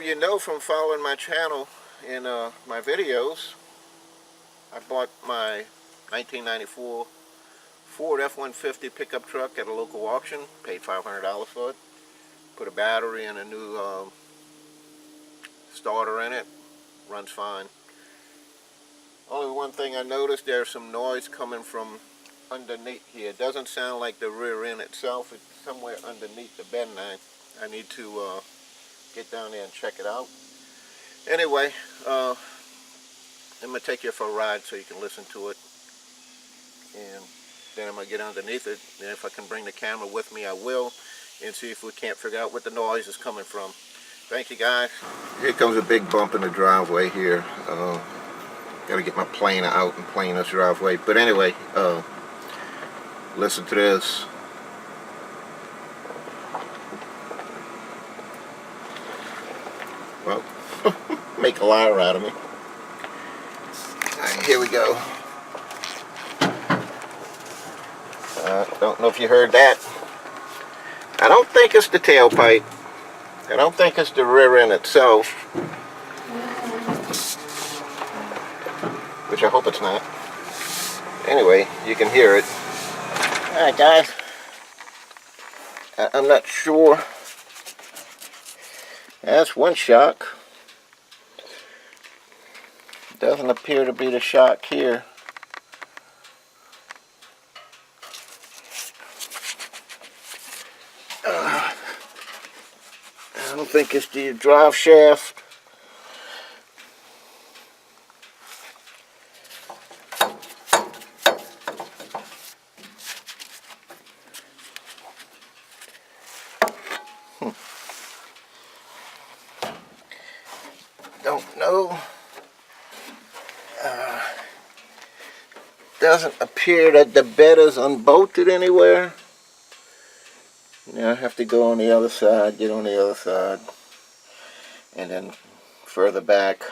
you know from following my channel and my videos, I bought my 1994 Ford F-150 pickup truck at a local auction. Paid $500 for it. Put a battery and a new starter in it. Runs fine. Only one thing I noticed, there's some noise coming from underneath here. It doesn't sound like the rear end itself. It's somewhere underneath the bed, and I need to get down there and check it out. Anyway, I'm going to take you for a ride so you can listen to it. And then I'm going to get underneath it. And if I can bring the camera with me, I will. And see if we can't figure out what the noise is coming from. Thank you, guys. Here comes a big bump in the driveway here. Got to get my planer out and plane this driveway. But anyway, listen to this. Well, make a liar out of me. Alright, here we go. Don't know if you heard that. I don't think it's the tailpipe. I don't think it's the rear end itself. Which I hope it's not. Anyway, you can hear it. Alright, guys. I'm not sure. That's one shock. Doesn't appear to be the shock here. I don't think it's the drive shaft. Don't know. Doesn't appear that the bed is unbolted anywhere. Now I have to go on the other side, get on the other side, and then further back.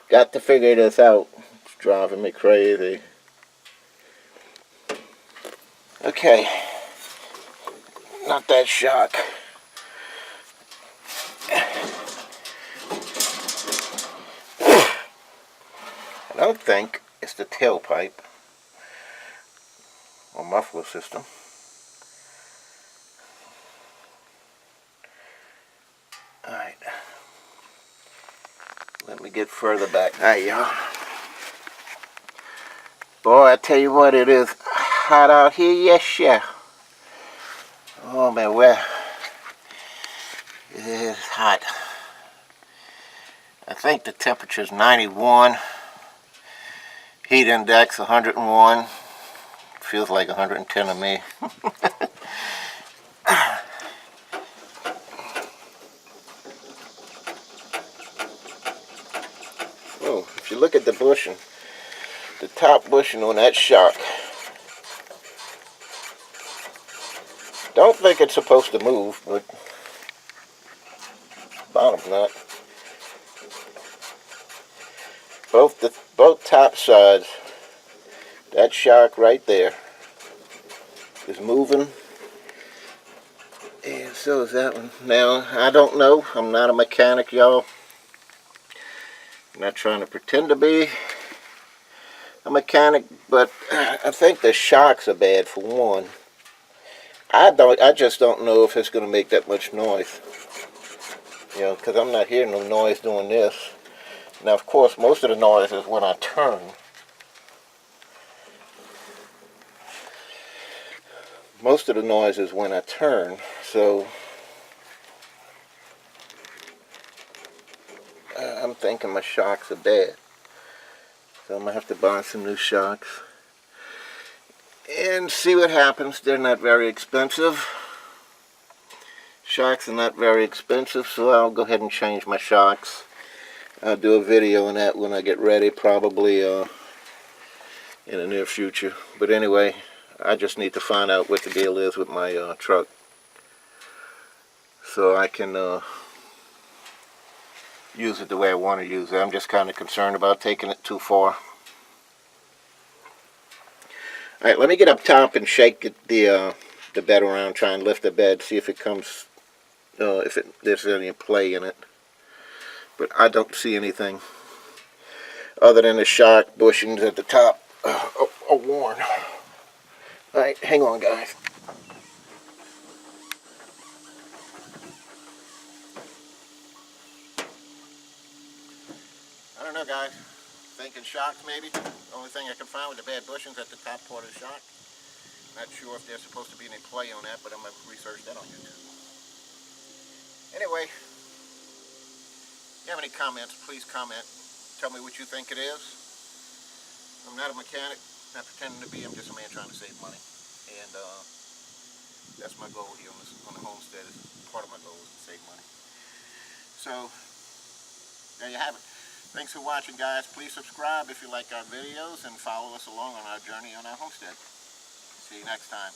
Got to figure this out. It's driving me crazy. Okay, not that shock. I don't think it's the tailpipe or muffler system. Alright. Let me get further back. There you are. Boy, I tell you what, it is hot out here. Yes, yeah. Oh man, well, it is hot. I think the temperature is 91. Heat index 101. Feels like 110 to me. Oh, if you look at the bushing, the top bushing on that shock, don't think it's supposed to move, but bottom's not. Both top sides, that shock right there is moving, and so is that one. Now, I don't know. I'm not a mechanic, y'all. I'm not trying to pretend to be a mechanic, but I think the shocks are bad for one. I just don't know if it's going to make that much noise. You know, because I'm not hearing no noise doing this. Now, of course, most of the noise is when I turn. Most of the noise is when I turn, so I'm thinking my shocks are bad. So I'm going to have to buy some new shocks and see what happens. They're not very expensive. Shocks are not very expensive, so I'll go ahead and change my shocks. I'll do a video on that when I get ready, probably in the near future. But anyway, I just need to find out what the deal is with my truck, so I can use it the way I want to use it. I'm just kind of concerned about taking it too far. Alright, let me get up top and shake the the bed around, try and lift the bed, see if it comes, there's any play in it. But I don't see anything other than the shock bushings at the top are worn. Alright, hang on guys. I don't know guys, thinking shocks maybe. The only thing I can find with the bad bushings at the top part of the shock. Not sure if there's supposed to be any play on that, but I'm going to research that on YouTube. Anyway, if you have any comments, please comment. Tell me what you think it is. I'm not a mechanic, not pretending to be. I'm just a man trying to save money. And that's my goal here on the homestead. Part of my goal is to save money. So, there you have it. Thanks for watching guys. Please subscribe if you like our videos and follow us along on our journey on our homestead. See you next time.